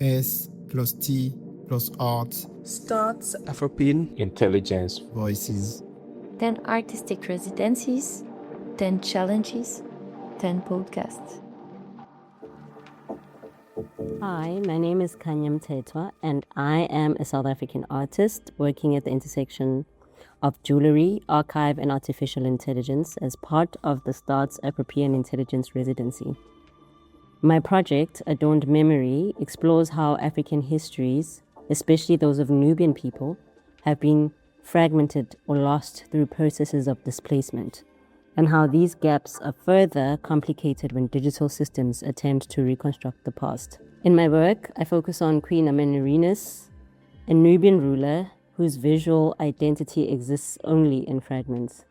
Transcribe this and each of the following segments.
S+T+ARTS Afropean Intelligence Voices. 10 artistic residencies, 10 challenges, 10 podcasts. Hi, my name is Khanya Mthethwa, and I am a South African artist working at the intersection of jewellery, archive, and artificial intelligence as part of the S+T+ARTS Afropean Intelligence Residency. My project, Adorned Memory, explores how African histories, especially those of Nubian people, have been fragmented or lost through processes of displacement, and how these gaps are further complicated when digital systems attempt to reconstruct the past. In my work, I focus on Queen Amenerinus, a Nubian ruler whose visual identity exists only in fragments.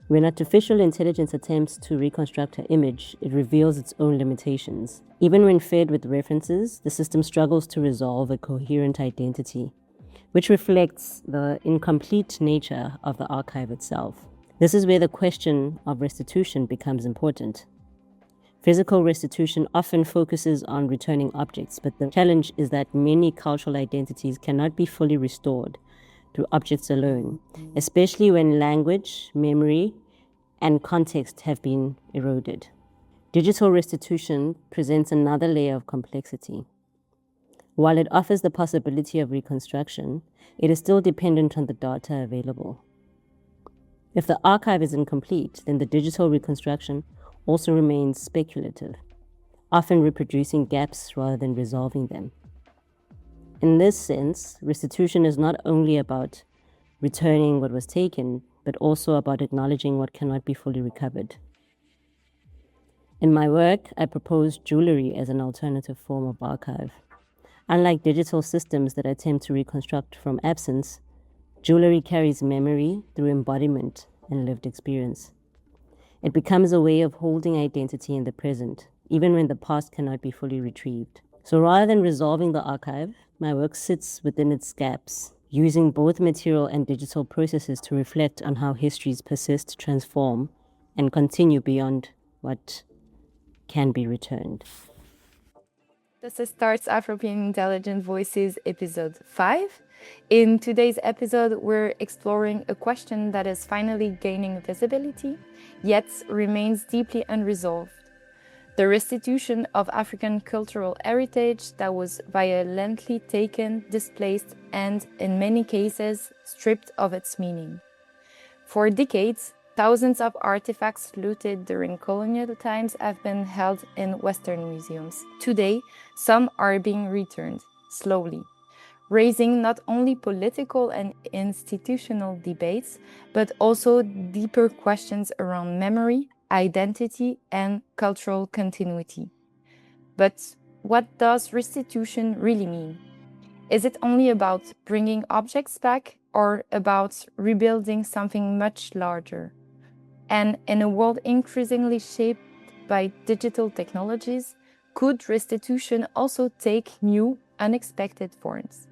When artificial intelligence attempts to reconstruct her image, it reveals its own limitations. Even when fed with references, the system struggles to resolve a coherent identity, which reflects the incomplete nature of the archive itself. This is where the question of restitution becomes important. Physical restitution often focuses on returning objects, but the challenge is that many cultural identities cannot be fully restored through objects alone, especially when language, memory, and context have been eroded. Digital restitution presents another layer of complexity. While it offers the possibility of reconstruction, it is still dependent on the data available. If the archive is incomplete, then the digital reconstruction also remains speculative, often reproducing gaps rather than resolving them. In this sense, restitution is not only about returning what was taken, but also about acknowledging what cannot be fully recovered. In my work, I propose jewellery as an alternative form of archive. Unlike digital systems that attempt to reconstruct from absence, jewellery carries memory through embodiment and lived experience. It becomes a way of holding identity in the present, even when the past cannot be fully retrieved. So rather than resolving the archive, my work sits within its gaps, using both material and digital processes to reflect on how histories persist, transform, and continue beyond what can be returned. This is S+T+ARTS Afropean Intelligence Voices, episode 5. In today's episode, we're exploring a question that is finally gaining visibility, yet remains deeply unresolved. The restitution of African cultural heritage that was violently taken, displaced, and, in many cases, stripped of its meaning. For decades, thousands of artifacts looted during colonial times have been held in Western museums. Today, some are being returned, slowly, raising not only political and institutional debates, but also deeper questions around memory, identity, and cultural continuity. But what does restitution really mean? Is it only about bringing objects back, or about rebuilding something much larger? And in a world increasingly shaped by digital technologies, could restitution also take new, unexpected forms?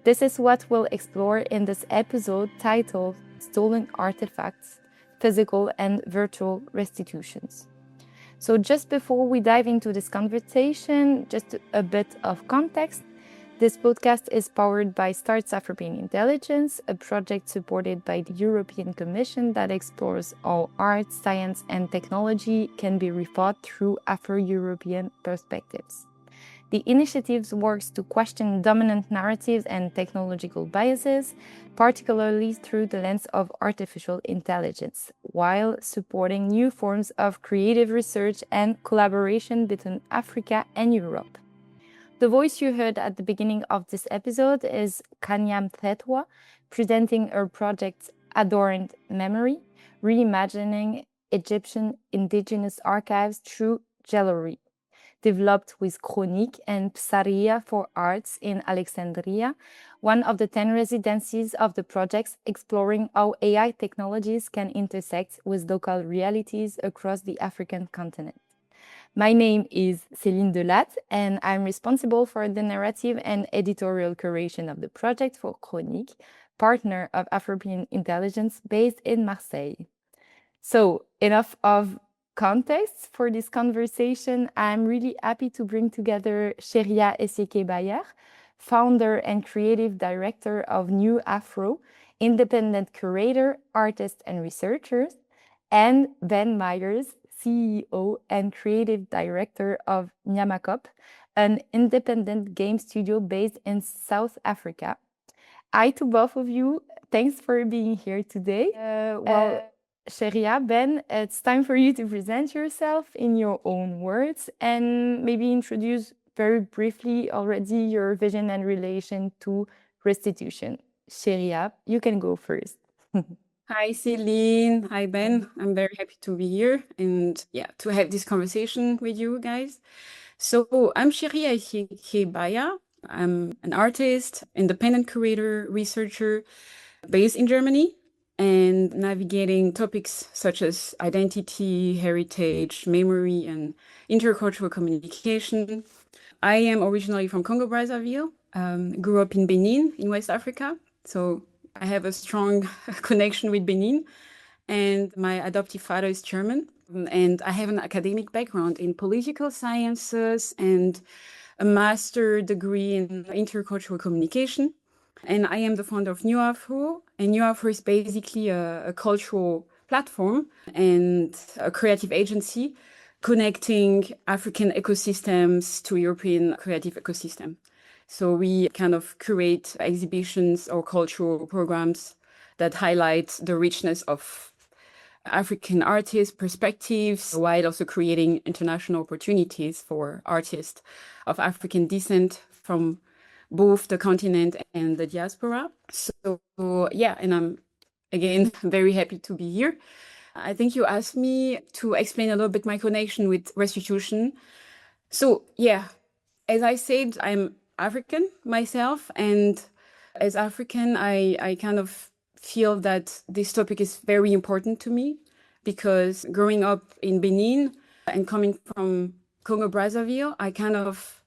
This is what we'll explore in this episode titled Stolen Artifacts, Physical and Virtual Restitutions. So just before we dive into this conversation, just a bit of context. This podcast is powered by S+T+ARTS Afropean Intelligence, a project supported by the European Commission that explores how art, science, and technology can be rethought through Afro-European perspectives. The initiative works to question dominant narratives and technological biases, particularly through the lens of artificial intelligence, while supporting new forms of creative research and collaboration between Africa and Europe. The voice you heard at the beginning of this episode is Khanya Mthethwa, presenting her project Adorned Memory, Reimagining Egyptian Indigenous Archives through Jewellery, developed with Chronique and Cheria for Arts in Alexandria, one of the 10 residencies of the projects exploring how AI technologies can intersect with local realities across the African continent. My name is Céline Delatte, and I'm responsible for the narrative and editorial curation of the project for Chronique, partner of Afropean Intelligence based in Marseille. So, enough of context for this conversation, I'm really happy to bring together Cheria Essieke-Bayer, founder and creative director of New Afro, independent curator, artist, and researcher, and Ben Myres, CEO and creative director of Nyamakop, an independent game studio based in South Africa. Hi to both of you. Thanks for being here today. Cheria, Ben, it's time for you to present yourself in your own words and maybe introduce very briefly already your vision and relation to restitution. Cheria, you can go first. Hi, Celine. Hi, Ben. I'm very happy to be here and to have this conversation with you guys. So I'm Cheria Essieke-Bayer. I'm an artist, independent curator, researcher based in Germany and navigating topics such as identity, heritage, memory, and intercultural communication. I am originally from Congo-Brazzaville, grew up in Benin in West Africa. So I have a strong connection with Benin, and my adoptive father is German. And I have an academic background in political sciences and a master degree in intercultural communication. And I am the founder of New Afro. And New Afro is basically a cultural platform and a creative agency connecting African ecosystems to European creative ecosystem. So we kind of curate exhibitions or cultural programs that highlight the richness of African artists' perspectives, while also creating international opportunities for artists of African descent from both the continent and the diaspora. So and I'm again very happy to be here. I think you asked me to explain a little bit my connection with restitution. So as I said, I'm African myself, and as African, I kind of feel that this topic is very important to me because growing up in Benin and coming from Congo-Brazzaville, I kind of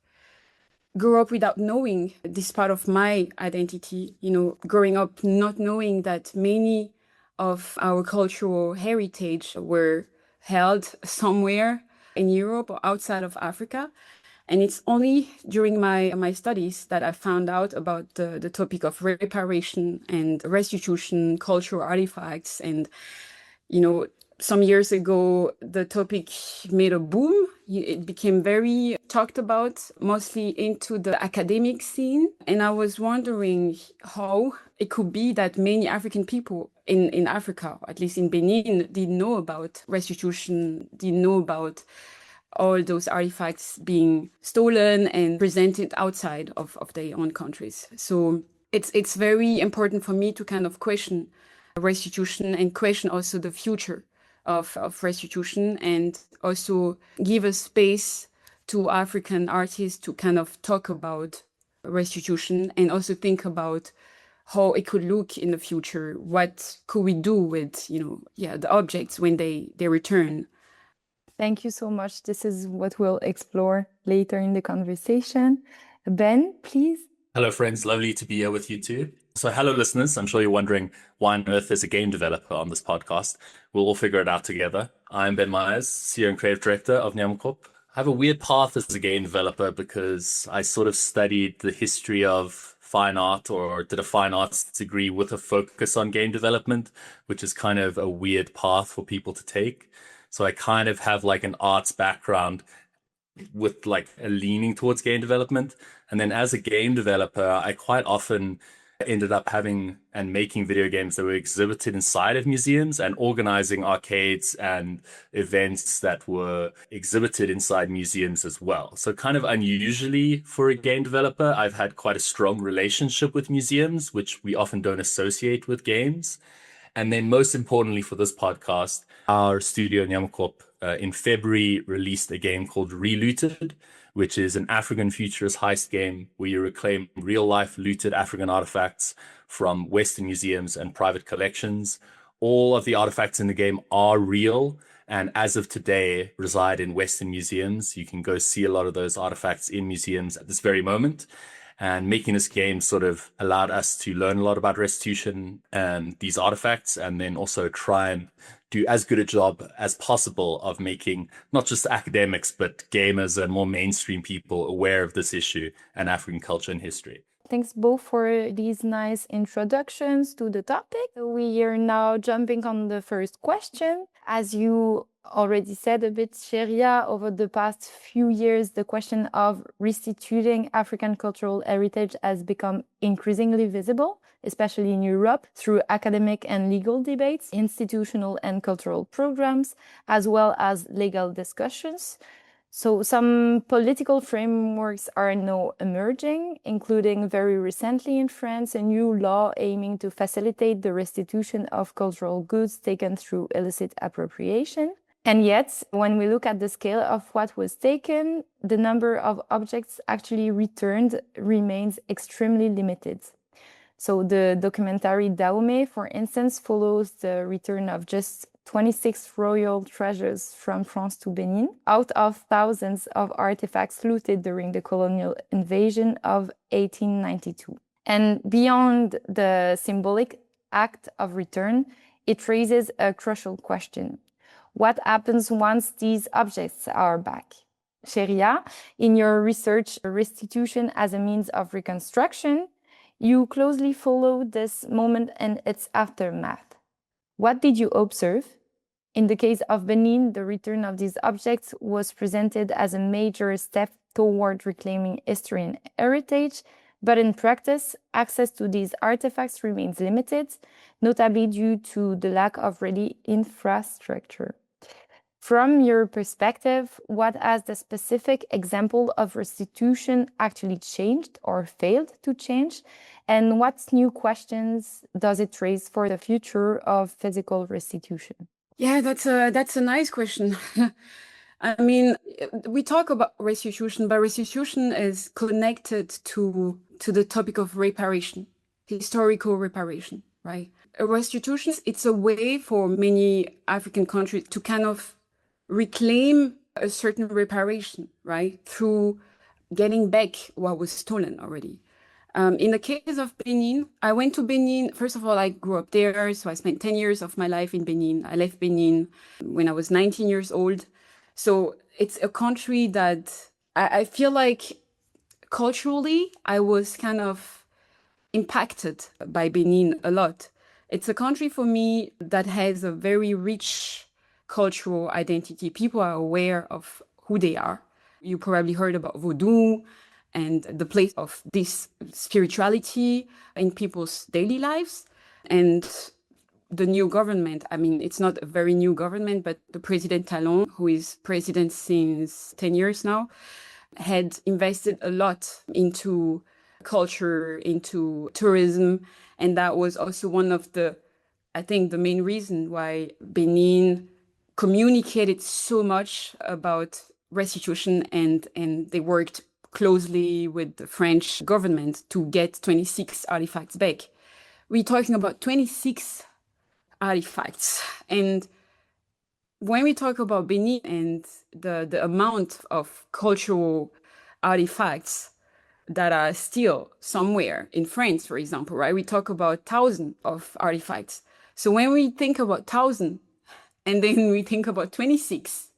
grew up without knowing this part of my identity, growing up not knowing that many of our cultural heritage were held somewhere in Europe or outside of Africa. And it's only during my studies that I found out about the topic of reparation and restitution, cultural artifacts. And, some years ago, the topic made a boom. It became very talked about, mostly into the academic scene. And I was wondering how it could be that many African people in Africa, at least in Benin, didn't know about restitution, didn't know about all those artifacts being stolen and presented outside of their own countries. So it's very important for me to kind of question restitution and question also the future of restitution, and also give a space to African artists to kind of talk about restitution and also think about how it could look in the future. What could we do with, the objects when they return? Thank you so much. This is what we'll explore later in the conversation. Ben, please. Hello, friends. Lovely to be here with you too. So hello, listeners. I'm sure you're wondering why on earth there's a game developer on this podcast. We'll all figure it out together. I'm Ben Myres, CEO and Creative Director of Nyamakop. I have a weird path as a game developer because I sort of studied the history of fine art, or did a fine arts degree with a focus on game development, which is kind of a weird path for people to take. So I kind of have like an arts background with like a leaning towards game development. And then as a game developer, I quite often ended up having and making video games that were exhibited inside of museums and organizing arcades and events that were exhibited inside museums as well. So kind of unusually for a game developer, I've had quite a strong relationship with museums, which we often don't associate with games. And then most importantly for this podcast, our studio Nyamakop in February released a game called Relooted, which is an African futurist heist game where you reclaim real-life looted African artifacts from Western museums and private collections. All of the artifacts in the game are real, and as of today, reside in Western museums. You can go see a lot of those artifacts in museums at this very moment. And making this game sort of allowed us to learn a lot about restitution and these artifacts, and then also try and do as good a job as possible of making not just academics, but gamers and more mainstream people aware of this issue and African culture and history. Thanks both for these nice introductions to the topic. We are now jumping on the first question. As you already said a bit, Cheria, over the past few years, the question of restituting African cultural heritage has become increasingly visible, especially in Europe, through academic and legal debates, institutional and cultural programs, as well as legal discussions. So some political frameworks are now emerging, including very recently in France, a new law aiming to facilitate the restitution of cultural goods taken through illicit appropriation. And yet, when we look at the scale of what was taken, the number of objects actually returned remains extremely limited. So the documentary Dahomey, for instance, follows the return of just 26 royal treasures from France to Benin, out of thousands of artifacts looted during the colonial invasion of 1892. And beyond the symbolic act of return, it raises a crucial question. What happens once these objects are back? Cheria, in your research, Restitution as a Means of Reconstruction, you closely followed this moment and its aftermath. What did you observe? In the case of Benin, the return of these objects was presented as a major step toward reclaiming history and heritage, but in practice, access to these artifacts remains limited, notably due to the lack of ready infrastructure. From your perspective, what has the specific example of restitution actually changed or failed to change? And what new questions does it raise for the future of physical restitution? Yeah, that's a nice question. I mean, we talk about restitution, but restitution is connected to the topic of reparation, historical reparation, right? A restitution, it's a way for many African countries to kind of reclaim a certain reparation, right? Through getting back what was stolen already. In the case of Benin, I went to Benin. First of all, I grew up there, so I spent 10 years of my life in Benin. I left Benin when I was 19 years old. So it's a country that I feel like culturally, I was kind of impacted by Benin a lot. It's a country for me that has a very rich cultural identity. People are aware of who they are. You probably heard about Vodou and the place of this spirituality in people's daily lives. And the new government, I mean, it's not a very new government, but the President Talon, who is president since 10 years now, had invested a lot into culture, into tourism. And that was also one of I think, the main reason why Benin communicated so much about restitution, and they worked closely with the French government to get 26 artifacts back. We're talking about 26 artifacts. And when we talk about Benin and the amount of cultural artifacts that are still somewhere in France, for example, right? We talk about 1,000 of artifacts. So when we think about 1,000 and then we think about 26,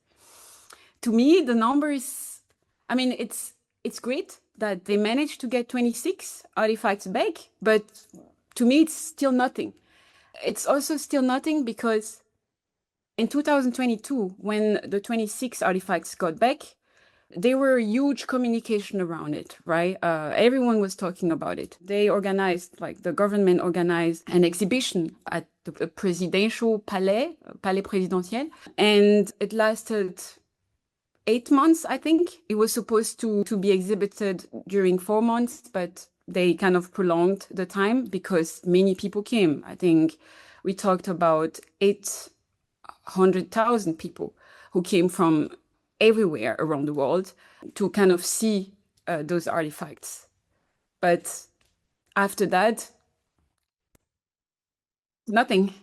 to me, the number is, I mean, it's great that they managed to get 26 artifacts back, but to me, it's still nothing. It's also still nothing because in 2022, when the 26 artifacts got back, there were huge communication around it, right? Everyone was talking about it. They organized, like the government organized an exhibition at the presidential palais présidentiel, and it lasted 8 months, I think. It was supposed to be exhibited during 4 months, but they kind of prolonged the time because many people came. I think we talked about 800,000 people who came from everywhere around the world to kind of see those artifacts. But after that, nothing.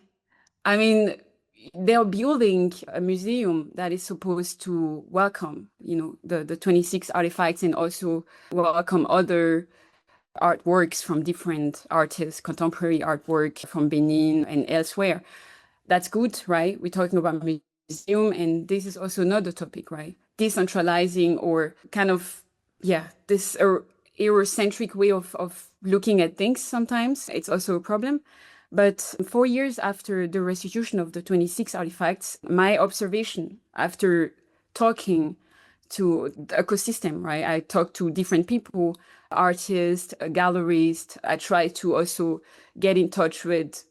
I mean, they're building a museum that is supposed to welcome, the 26 artifacts and also welcome other artworks from different artists, contemporary artwork from Benin and elsewhere. that's good, right? We're talking about museum, and this is also another topic, right? Decentralizing or kind of, this Eurocentric way of looking at things sometimes, it's also a problem. But 4 years after the restitution of the 26 artifacts, my observation after talking to the ecosystem, right? I talked to different people, artists, gallerists. I tried to also get in touch with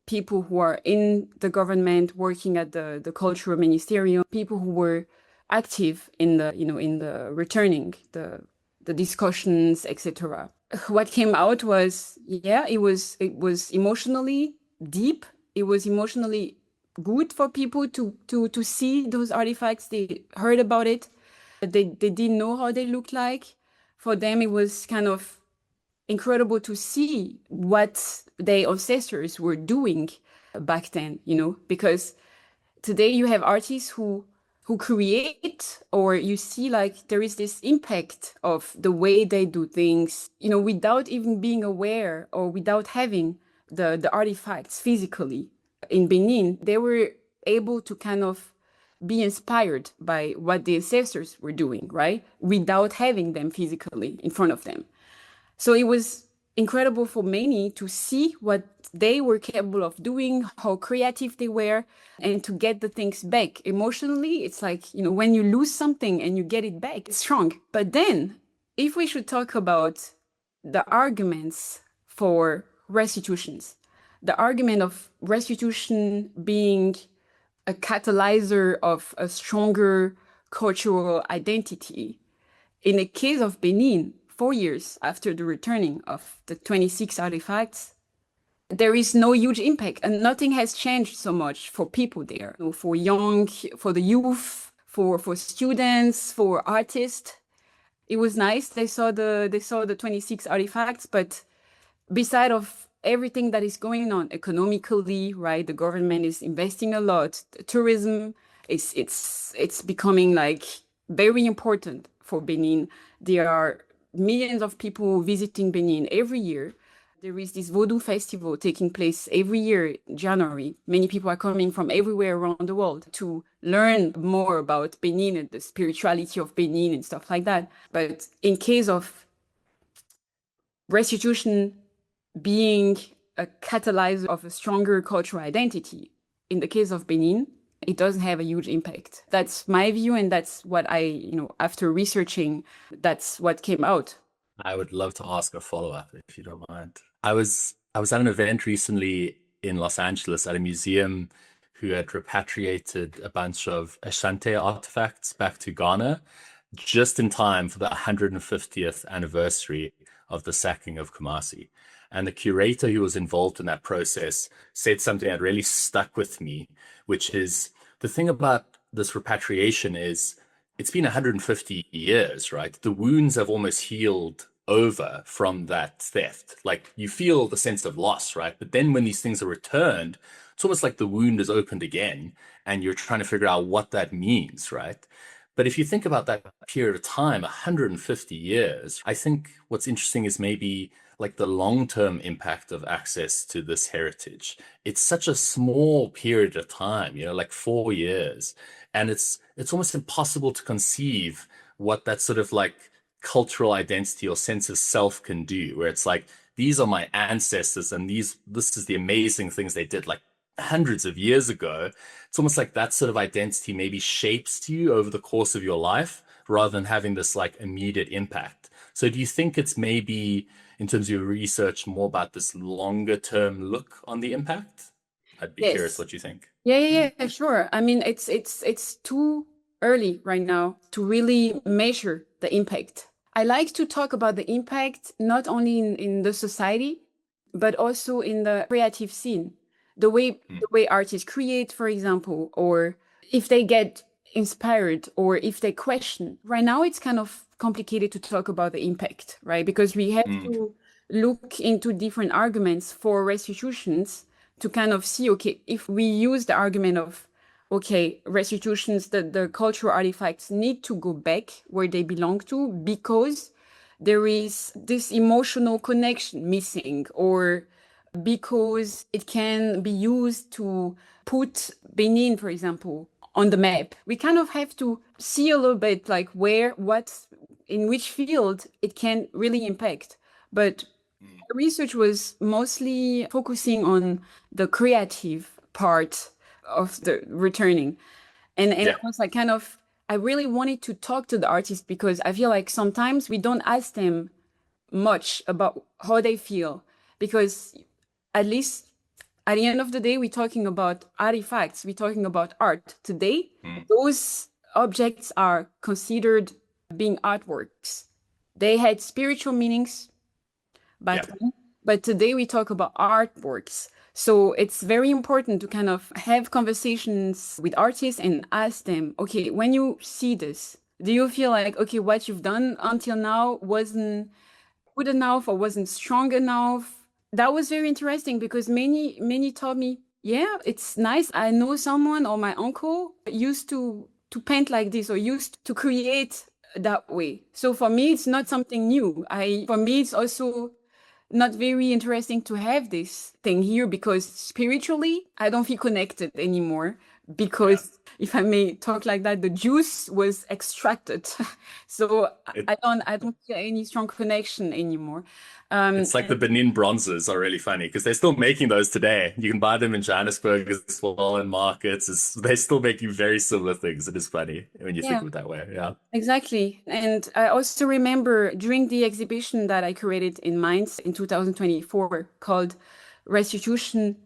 people who are in the government, working at the cultural ministerium, people who were active in the returning, the discussions, etc. What came out was, it was emotionally deep. It was emotionally good for people to see those artifacts. They heard about it. They didn't know how they looked like. For them, it was kind of incredible to see what their ancestors were doing back then, because today you have artists who create, or you see like there is this impact of the way they do things, without even being aware or without having the artifacts physically. In Benin, they were able to kind of be inspired by what the ancestors were doing, right? Without having them physically in front of them. So it was incredible for many to see what they were capable of doing, how creative they were, and to get the things back. Emotionally, it's like, when you lose something and you get it back, it's strong. But then, if we should talk about the arguments for restitutions, the argument of restitution being a catalyzer of a stronger cultural identity. In the case of Benin, 4 years after the returning of the 26 artifacts, there is no huge impact, and nothing has changed so much for people there. For the youth, for students, for artists. It was nice. They saw the 26 artifacts, but beside of everything that is going on economically, right? The government is investing a lot. Tourism it's becoming like very important for Benin. There are millions of people visiting Benin every year. There is this Vodou festival taking place every year in January. Many people are coming from everywhere around the world to learn more about Benin and the spirituality of Benin and stuff like that. But in case of restitution being a catalyzer of a stronger cultural identity, in the case of Benin, it doesn't have a huge impact. That's my view, and that's what after researching, that's what came out. I would love to ask a follow-up if you don't mind. I was at an event recently in Los Angeles at a museum who had repatriated a bunch of Ashanti artifacts back to Ghana just in time for the 150th anniversary of the sacking of Kumasi. And the curator who was involved in that process said something that really stuck with me, which is the thing about this repatriation is it's been 150 years, right? The wounds have almost healed over from that theft. Like you feel the sense of loss, right? But then when these things are returned, it's almost like the wound is opened again and you're trying to figure out what that means, right? But if you think about that period of time, 150 years, I think what's interesting is maybe like the long-term impact of access to this heritage. It's such a small period of time, like 4 years. And it's almost impossible to conceive what that sort of like cultural identity or sense of self can do, where it's like, these are my ancestors and this is the amazing things they did like hundreds of years ago. It's almost like that sort of identity maybe shapes you over the course of your life rather than having this like immediate impact. So do you think it's maybe in terms of your research more about this longer term look on the impact? I'd be curious what you think. Yeah, sure. I mean, it's too early right now to really measure the impact. I like to talk about the impact not only in the society, but also in the creative scene. The way artists create, for example, or if they get inspired or if they question. Right now, it's kind of complicated to talk about the impact, right? Because we have to look into different arguments for restitutions to kind of see, okay, if we use the argument of, okay, restitutions, the cultural artifacts need to go back where they belong to because there is this emotional connection missing, or because it can be used to put Benin, for example, on the map. We kind of have to see a little bit like in which field it can really impact. But the research was mostly focusing on the creative part of the returning. And I was like I really wanted to talk to the artists because I feel like sometimes we don't ask them much about how they feel, because at least at the end of the day, we're talking about artifacts, we're talking about art. Today, those objects are considered being artworks. They had spiritual meanings back then, but today we talk about artworks. So it's very important to kind of have conversations with artists and ask them, okay, when you see this, do you feel like, okay, what you've done until now wasn't good enough or wasn't strong enough? That was very interesting because many told me, yeah, it's nice. I know someone or my uncle used to paint like this or used to create that way. So for me, it's not something new. For me, it's also not very interesting to have this thing here because spiritually, I don't feel connected anymore because if I may talk like that, the juice was extracted. So I don't feel any strong connection anymore. It's like the Benin bronzes are really funny because they're still making those today. You can buy them in Johannesburg as well in markets. They're still making very similar things. It is funny when you think of it that way. Yeah, exactly. And I also remember during the exhibition that I created in Mainz in 2024 called Restitution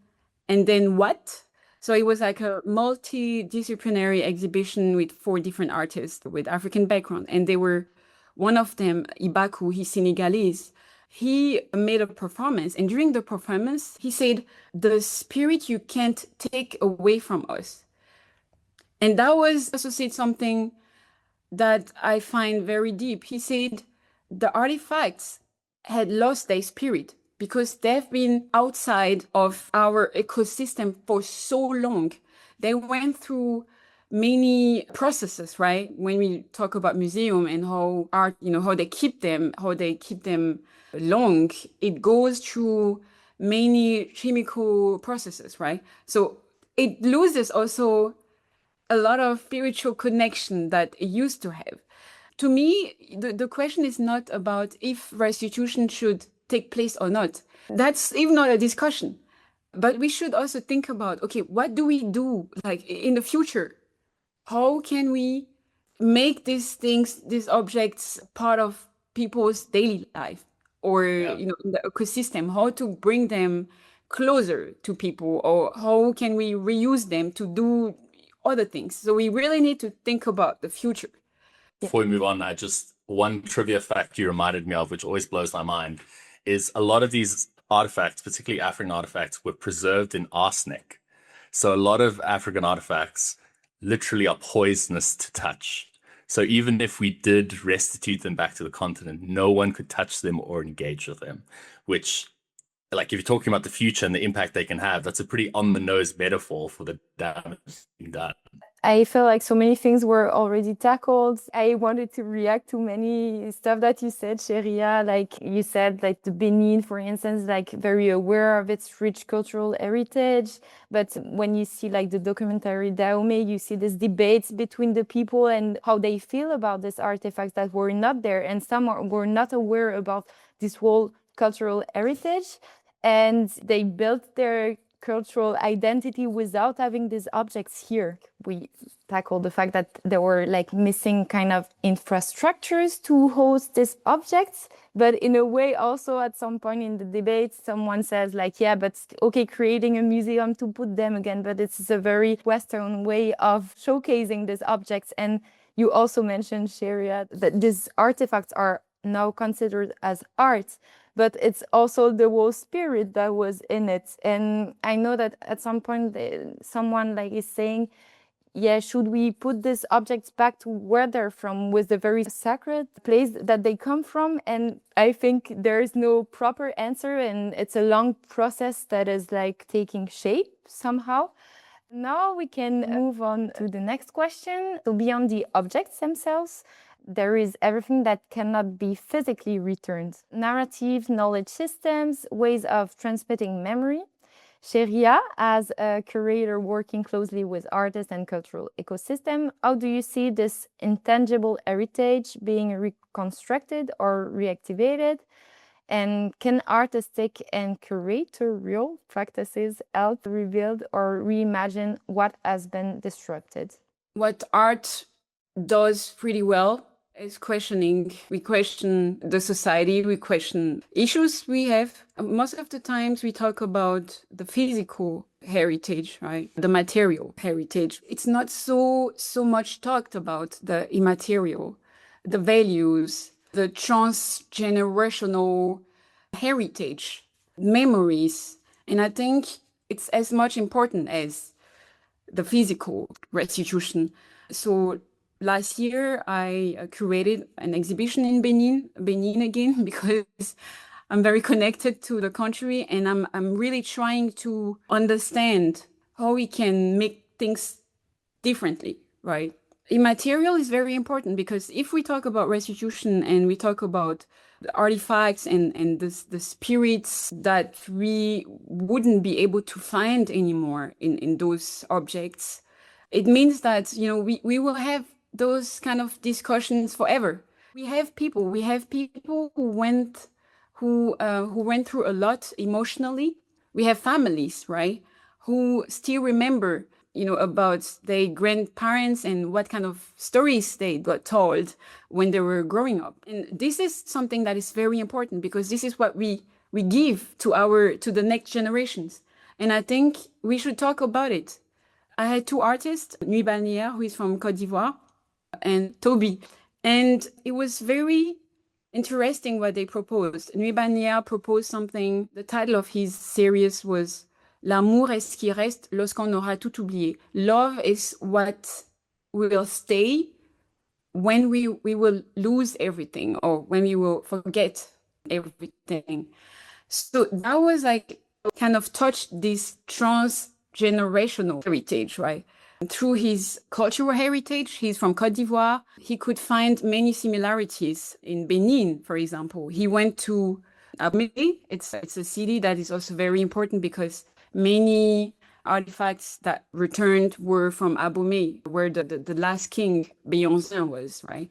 and Then What? So it was like a multidisciplinary exhibition with 4 different artists with African background. And they were, one of them, Ibaku, he's Senegalese. He made a performance, and during the performance, he said, the spirit you can't take away from us. And that was also said something that I find very deep. He said the artifacts had lost their spirit because they've been outside of our ecosystem for so long. They went through many processes, right? When we talk about museum and how art, how they keep them long, it goes through many chemical processes, right? So it loses also a lot of spiritual connection that it used to have. To me, the question is not about if restitution should take place or not. That's even not a discussion. But we should also think about, okay, what do we do like in the future? How can we make these things, these objects, part of people's daily life or in the ecosystem? How to bring them closer to people, or how can we reuse them to do other things? So we really need to think about the future. Before we move on, one trivia fact you reminded me of, which always blows my mind, is a lot of these artifacts, particularly African artifacts, were preserved in arsenic. So a lot of African artifacts literally are poisonous to touch. So even if we did restitute them back to the continent, no one could touch them or engage with them, which, like, if you're talking about the future and the impact they can have, that's a pretty on-the-nose metaphor for the damage being done. I feel like so many things were already tackled. I wanted to react to many stuff that you said, Cheria. Like you said, like the Benin, for instance, like very aware of its rich cultural heritage. But when you see like the documentary Dahomey, you see these debates between the people and how they feel about these artifacts that were not there. And some were not aware about this whole cultural heritage. And they built their cultural identity without having these objects here. We tackled the fact that there were like missing kind of infrastructures to host these objects, but in a way also at some point in the debate someone says like, yeah, but okay, creating a museum to put them again, but it's a very Western way of showcasing these objects. And you also mentioned, Cheria, that these artifacts are now considered as art, but it's also the whole spirit that was in it. And I know that at some point someone like is saying, yeah, should we put these objects back to where they're from, with the very sacred place that they come from? And I think there is no proper answer, and it's a long process that is like taking shape somehow. Now we can move on to the next question. So beyond the objects themselves, there is everything that cannot be physically returned. Narrative, knowledge systems, ways of transmitting memory. Cheria, as a curator working closely with artists and cultural ecosystem, how do you see this intangible heritage being reconstructed or reactivated? And can artistic and curatorial practices help rebuild or reimagine what has been disrupted? What art does pretty well is questioning. We question the society, we question issues we have. Most of the times we talk about the physical heritage, right? The material heritage. It's not so much talked about the immaterial, the values, the transgenerational heritage, memories. And I think it's as much important as the physical restitution. So last year, I curated an exhibition in Benin again, because I'm very connected to the country, and I'm really trying to understand how we can make things differently, right? Immaterial is very important, because if we talk about restitution and we talk about the artifacts and the spirits that we wouldn't be able to find anymore in those objects, it means that, you know, we will have those kind of discussions forever. We have people who went through a lot emotionally. We have families, right, who still remember, you know, about their grandparents and what kind of stories they got told when they were growing up. And this is something that is very important, because this is what we give to the next generations. And I think we should talk about it. I had two artists, Nuit, who is from Côte d'Ivoire, and Toby. And it was very interesting what they proposed. Nuit proposed something. The title of his series was L'amour est ce qui reste lorsqu'on aura tout oublié. Love is what will stay when we will lose everything, or when we will forget everything. So that was like kind of touched this transgenerational heritage, right? Through his cultural heritage, he's from Côte d'Ivoire. He could find many similarities in Benin, for example. He went to Abomey. It's a city that is also very important, because many artifacts that returned were from Abomey, where the last king, Beonzin, was, right?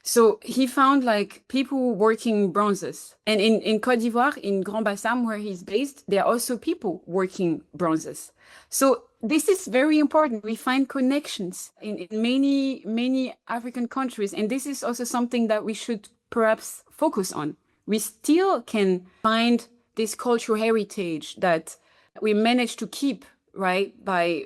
So he found like people working bronzes. And in Côte d'Ivoire, in Grand Bassam, where he's based, there are also people working bronzes. So this is very important. We find connections in many African countries. And this is also something that we should perhaps focus on. We still can find this cultural heritage that we managed to keep, right, by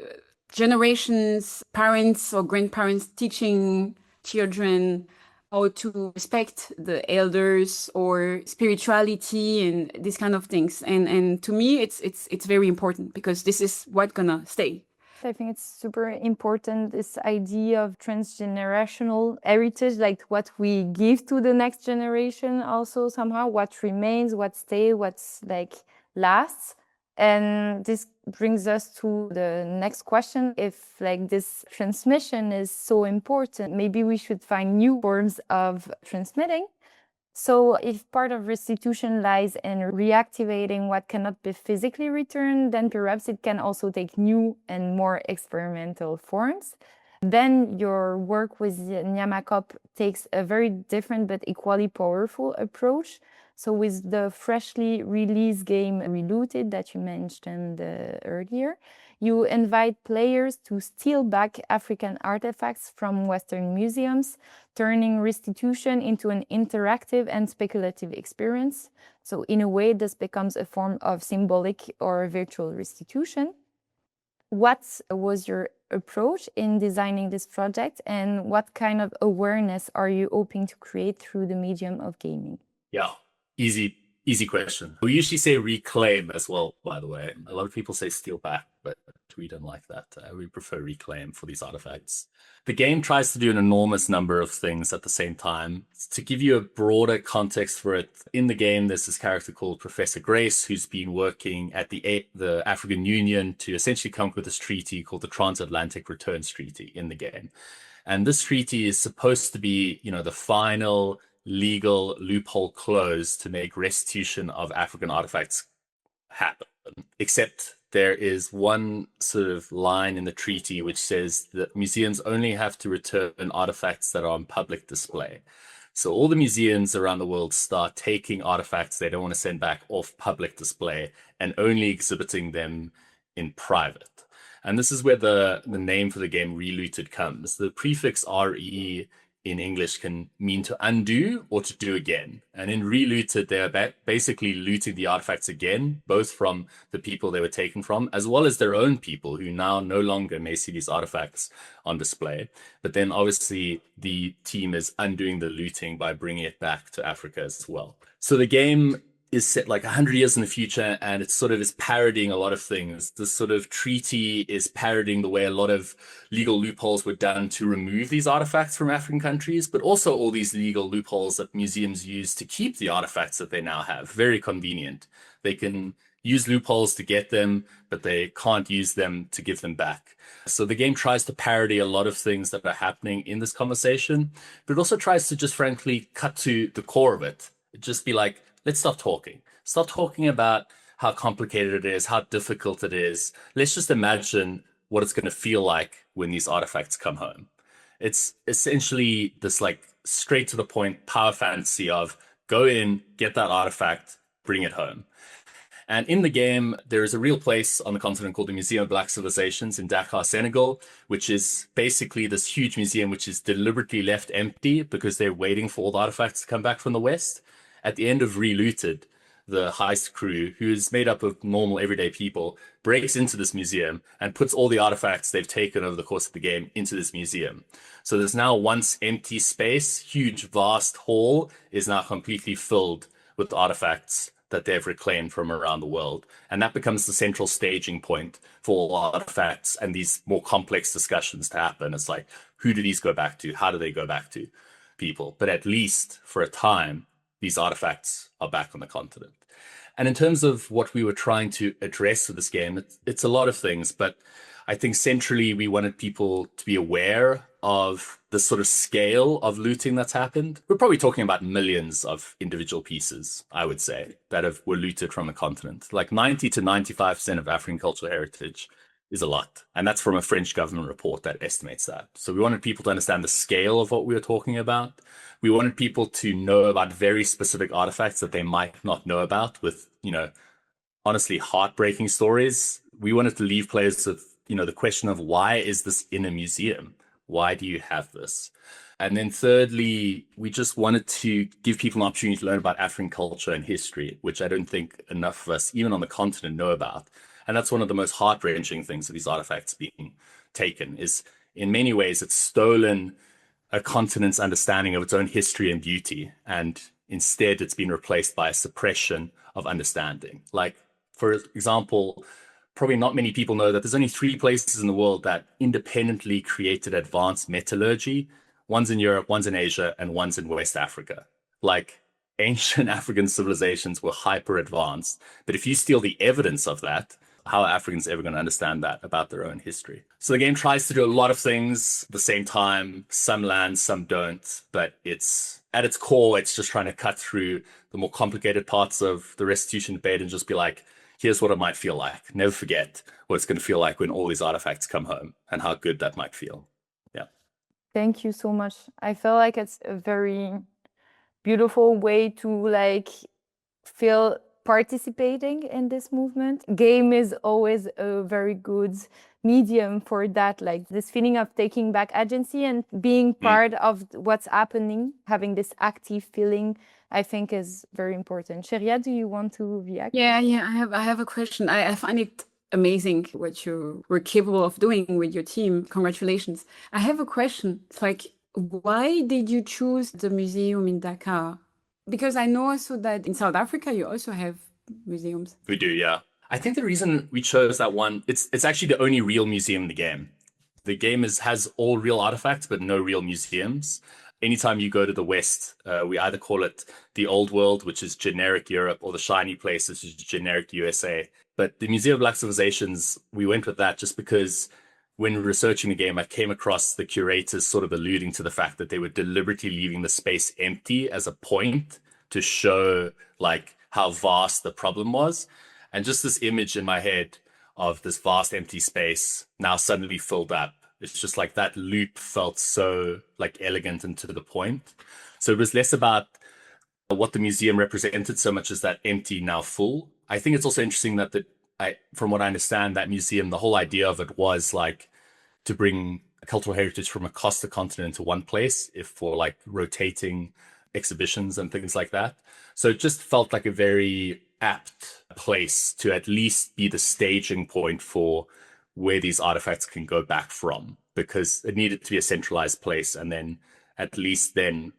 generations, parents or grandparents teaching children how to respect the elders or spirituality and these kind of things. And to me, it's very important, because this is what's gonna stay. I think it's super important, this idea of transgenerational heritage, like what we give to the next generation, also somehow what remains, what stays, what's like lasts. And this brings us to the next question. If like this transmission is so important, maybe we should find new forms of transmitting. So if part of restitution lies in reactivating what cannot be physically returned, then perhaps it can also take new and more experimental forms. Then your work with Nyamakop takes a very different but equally powerful approach. So with the freshly released game Relooted that you mentioned earlier, you invite players to steal back African artifacts from Western museums, turning restitution into an interactive and speculative experience. So in a way, this becomes a form of symbolic or virtual restitution. What was your approach in designing this project, and what kind of awareness are you hoping to create through the medium of gaming? Yeah, easy question. We usually say reclaim as well, by the way. A lot of people say steal back, but we don't like that. We prefer reclaim for these artifacts. The game tries to do an enormous number of things at the same time. To give you a broader context for it, in the game, there's this character called Professor Grace, who's been working at the African Union to essentially come up with this treaty called the Transatlantic Returns Treaty in the game. And this treaty is supposed to be, the final legal loophole closed to make restitution of African artifacts happen. Except there is one sort of line in the treaty which says that museums only have to return artifacts that are on public display. So all the museums around the world start taking artifacts they don't want to send back off public display and only exhibiting them in private. And this is where the name for the game Relooted comes. The prefix RE in English can mean to undo or to do again. And in Relooted, they're basically looting the artifacts again, both from the people they were taken from, as well as their own people who now no longer may see these artifacts on display. But then obviously the team is undoing the looting by bringing it back to Africa as well. So the game is set like 100 years in the future, and it sort of is parodying a lot of things. This sort of treaty is parodying the way a lot of legal loopholes were done to remove these artifacts from African countries, but also all these legal loopholes that museums use to keep the artifacts that they now have. Very convenient. They can use loopholes to get them, but they can't use them to give them back. So the game tries to parody a lot of things that are happening in this conversation, but it also tries to just frankly cut to the core of it. Just be like, let's stop talking. Stop talking about how complicated it is, how difficult it is. Let's just imagine what it's going to feel like when these artifacts come home. It's essentially this like straight to the point power fantasy of go in, get that artifact, bring it home. And in the game, there is a real place on the continent called the Museum of Black Civilizations in Dakar, Senegal, which is basically this huge museum which is deliberately left empty because they're waiting for all the artifacts to come back from the West. At the end of Relooted, the heist crew, who is made up of normal everyday people, breaks into this museum and puts all the artifacts they've taken over the course of the game into this museum. So there's now once empty space, huge, vast hall is now completely filled with artifacts that they've reclaimed from around the world. And that becomes the central staging point for all artifacts and these more complex discussions to happen. It's like, who do these go back to? How do they go back to people? But at least for a time, these artifacts are back on the continent. And in terms of what we were trying to address with this game, it's a lot of things, but I think centrally we wanted people to be aware of the sort of scale of looting that's happened. We're probably talking about millions of individual pieces, I would say, that were looted from the continent. Like 90 to 95% of African cultural heritage is a lot. And that's from a French government report that estimates that. So we wanted people to understand the scale of what we were talking about. We wanted people to know about very specific artifacts that they might not know about with, honestly, heartbreaking stories. We wanted to leave players with, the question of why is this in a museum? Why do you have this? And then thirdly, we just wanted to give people an opportunity to learn about African culture and history, which I don't think enough of us, even on the continent, know about. And that's one of the most heart-wrenching things of these artifacts being taken is in many ways, it's stolen a continent's understanding of its own history and beauty. And instead, it's been replaced by a suppression of understanding. Like, for example, probably not many people know that there's only 3 places in the world that independently created advanced metallurgy. One's in Europe, one's in Asia, and one's in West Africa. Like, ancient African civilizations were hyper advanced. But if you steal the evidence of that, how are Africans ever going to understand that about their own history? So the game tries to do a lot of things at the same time. Some land, some don't. But it's at its core, it's just trying to cut through the more complicated parts of the restitution debate and just be like, here's what it might feel like. Never forget what it's going to feel like when all these artifacts come home and how good that might feel. Yeah. Thank you so much. I feel like it's a very beautiful way to feel participating in this movement. Game is always a very good medium for that, like this feeling of taking back agency and being part of what's happening, having this active feeling, I think is very important. Cheria, do you want to react? Yeah, I have a question. I find it amazing what you were capable of doing with your team. Congratulations. I have a question. It's like, why did you choose the museum in Dakar? Because I know also that in South Africa, you also have museums. We do, yeah. I think the reason we chose that one, it's actually the only real museum in the game. The game has all real artifacts, but no real museums. Anytime you go to the West, we either call it the Old World, which is generic Europe, or the Shiny Place, which is generic USA. But the Museum of Black Civilizations, we went with that just because when researching the game, I came across the curators sort of alluding to the fact that they were deliberately leaving the space empty as a point to show like how vast the problem was. And just this image in my head of this vast empty space now suddenly filled up. It's just like that loop felt so like elegant and to the point. So it was less about what the museum represented so much as that empty now full. I think it's also interesting that from what I understand, that museum, the whole idea of it was like to bring cultural heritage from across the continent to one place, if for like rotating exhibitions and things like that. So it just felt like a very apt place to at least be the staging point for where these artifacts can go back from, because it needed to be a centralized place. And then at least then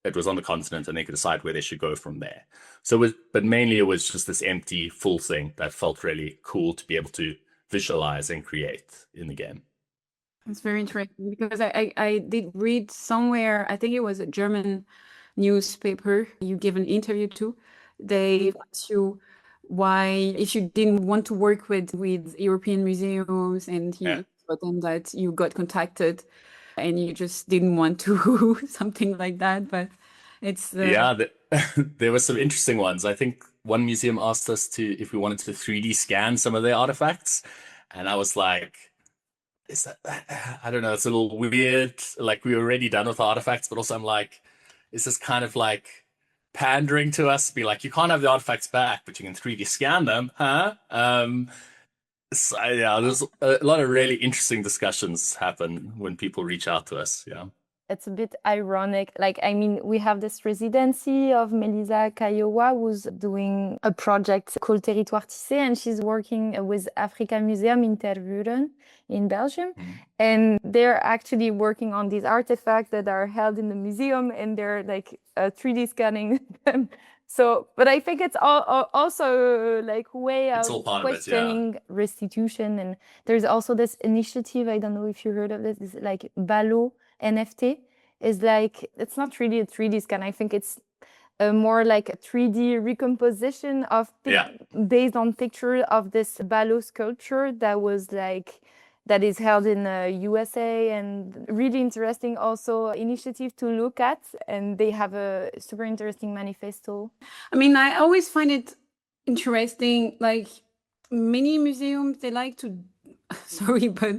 it was on the continent and they could decide where they should go from there. But mainly it was just this empty, full thing that felt really cool to be able to visualize and create in the game. It's very interesting because I did read somewhere, I think it was a German newspaper you gave an interview to. They asked you why, if you didn't want to work with European museums, and you told them that you got contacted and you just didn't want to something like that. But it's there were some interesting ones. I think one museum asked us if we wanted to 3D scan some of their artifacts, and I was like, is that, I don't know, it's a little weird. Like, we were already done with artifacts, but also I'm like, is this kind of like pandering to us? Be like, you can't have the artifacts back, but you can 3D scan them, huh? So, yeah, there's a lot of really interesting discussions happen when people reach out to us. Yeah. It's a bit ironic. Like, I mean, we have this residency of Melissa Kayowa, who's doing a project called Territoire Tissé, and she's working with Africa Museum in Tervuren in Belgium. And they're actually working on these artifacts that are held in the museum, and they're like 3D scanning them. So, but I think it's also like way of questioning restitution. And there's also this initiative, I don't know if you heard of this, is like Balo NFT. Is like, it's not really a 3D scan. I think it's more like a 3D recomposition of based on picture of this Balo sculpture that is held in USA, and really interesting also initiative to look at, and they have a super interesting manifesto. I mean, I always find it interesting, like many museums, they like to, sorry, but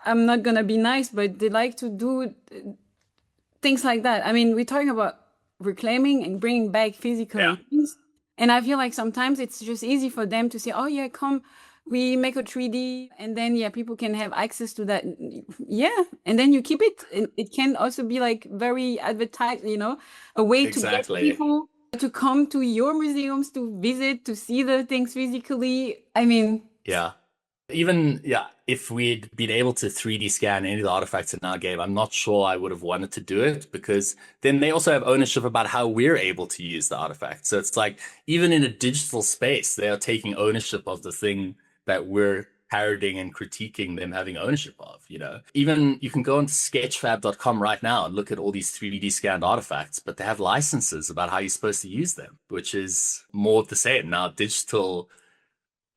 I'm not gonna be nice, but they like to do things like that. I mean, we're talking about reclaiming and bringing back physical things, and I feel like sometimes it's just easy for them to say, oh yeah, come, we make a 3D, and then people can have access to that. And then you keep it. It can also be like very advertised, a way to get people to come to your museums, to visit, to see the things physically. I mean, if we'd been able to 3D scan any of the artifacts in our game, I'm not sure I would have wanted to do it, because then they also have ownership about how we're able to use the artifact. So it's like, even in a digital space, they are taking ownership of the thing that we're parodying and critiquing them having ownership of, Even you can go onto sketchfab.com right now and look at all these 3D scanned artifacts, but they have licenses about how you're supposed to use them, which is more the same now, digital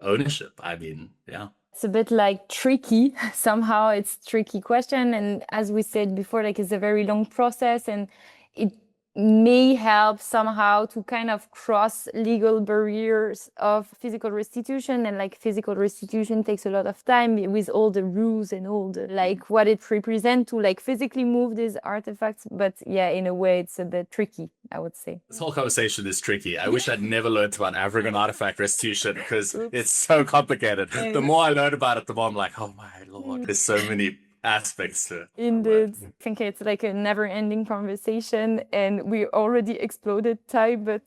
ownership. I mean, it's a bit like tricky. Somehow it's tricky question. And as we said before, like, it's a very long process, and it may help somehow to kind of cross legal barriers of physical restitution. And like, physical restitution takes a lot of time with all the rules and all the like what it represents to like physically move these artifacts. But in a way it's a bit tricky, I would say. This whole conversation is tricky. I wish I'd never learned about African artifact restitution, because it's so complicated. The more I learn about it, the more I'm like, oh my Lord, there's so many aspects to it. Indeed. I think it's like a never-ending conversation, and we already exploded time, but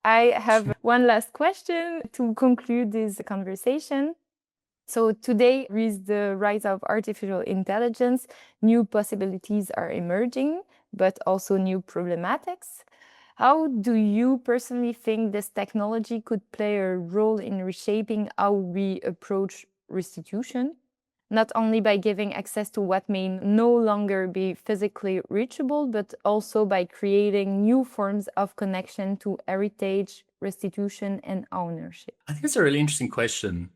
I have one last question to conclude this conversation. So today, with the rise of artificial intelligence, new possibilities are emerging, but also new problematics. How do you personally think this technology could play a role in reshaping how we approach restitution? Not only by giving access to what may no longer be physically reachable, but also by creating new forms of connection to heritage, restitution, and ownership? I think it's a really interesting question.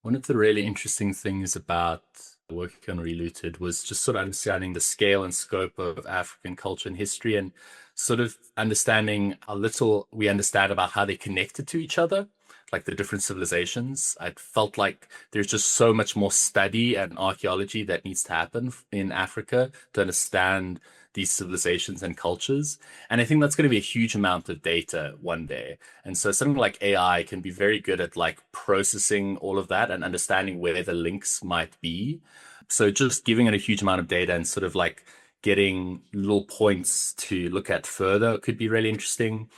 One of the really interesting things about working on Relooted was just sort of understanding the scale and scope of African culture and history, and sort of understanding how little we understand about how they connected to each other, like the different civilizations. I felt like there's just so much more study and archaeology that needs to happen in Africa to understand these civilizations and cultures. And I think that's going to be a huge amount of data one day. And so something like AI can be very good at like processing all of that and understanding where the links might be. So just giving it a huge amount of data and sort of like getting little points to look at further could be really interesting.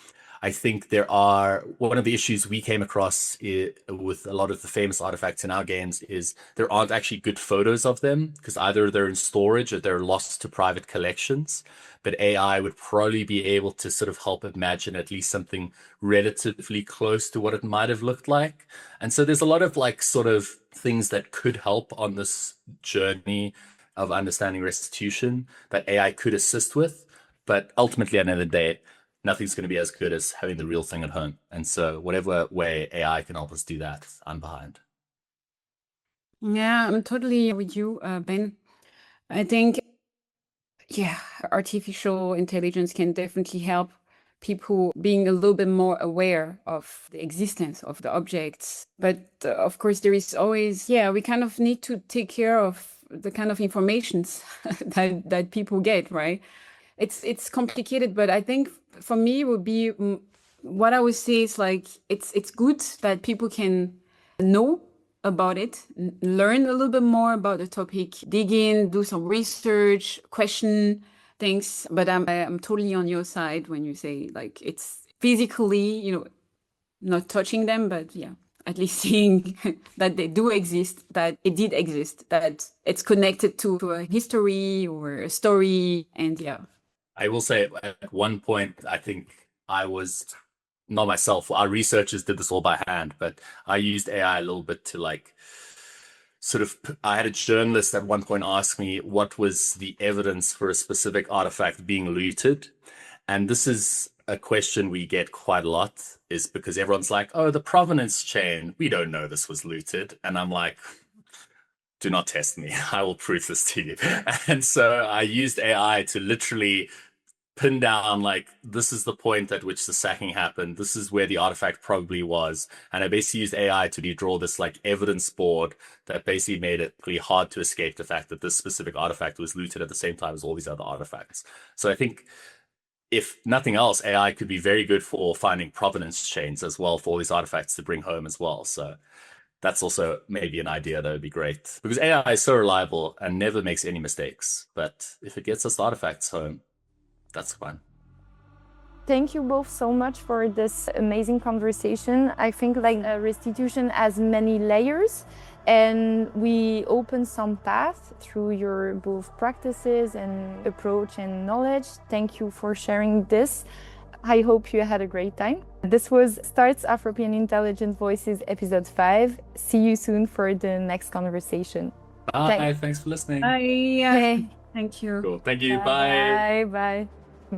I think one of the issues we came across with a lot of the famous artifacts in our games is there aren't actually good photos of them, because either they're in storage or they're lost to private collections. But AI would probably be able to sort of help imagine at least something relatively close to what it might have looked like. And so there's a lot of like sort of things that could help on this journey of understanding restitution that AI could assist with. But ultimately, at the end of the day, nothing's going to be as good as having the real thing at home. And so whatever way AI can help us do that, I'm behind. Yeah, I'm totally with you, Ben. I think, artificial intelligence can definitely help people being a little bit more aware of the existence of the objects. But of course, there is always, we kind of need to take care of the kind of informations that people get, right? It's complicated, but I think for me it would be what I would say is like it's good that people can know about it, learn a little bit more about the topic, dig in, do some research, question things. But I'm totally on your side when you say like it's physically, not touching them, but at least seeing that they do exist, that it did exist, that it's connected to a history or a story, and I will say at one point, I think I was, not myself, our researchers did this all by hand, but I used AI a little bit to like I had a journalist at one point ask me what was the evidence for a specific artifact being looted. And this is a question we get quite a lot, is because everyone's like, oh, the provenance chain, we don't know this was looted. And I'm like, do not test me. I will prove this to you. And so I used AI to literally pin down, like, this is the point at which the sacking happened. This is where the artifact probably was. And I basically used AI to draw this like evidence board that basically made it really hard to escape the fact that this specific artifact was looted at the same time as all these other artifacts. So I think if nothing else, AI could be very good for finding provenance chains as well for all these artifacts to bring home as well. So that's also maybe an idea that would be great, because AI is so reliable and never makes any mistakes. But if it gets us artifacts home, that's fine. Thank you both so much for this amazing conversation. I think like restitution has many layers, and we open some paths through your both practices and approach and knowledge. Thank you for sharing this. I hope you had a great time. This was S+T+ARTS Afropean Intelligence Voices episode 5. See you soon for the next conversation. Bye. Thanks for listening. Bye. Thank you. Cool. Thank you. Bye. Bye. Bye.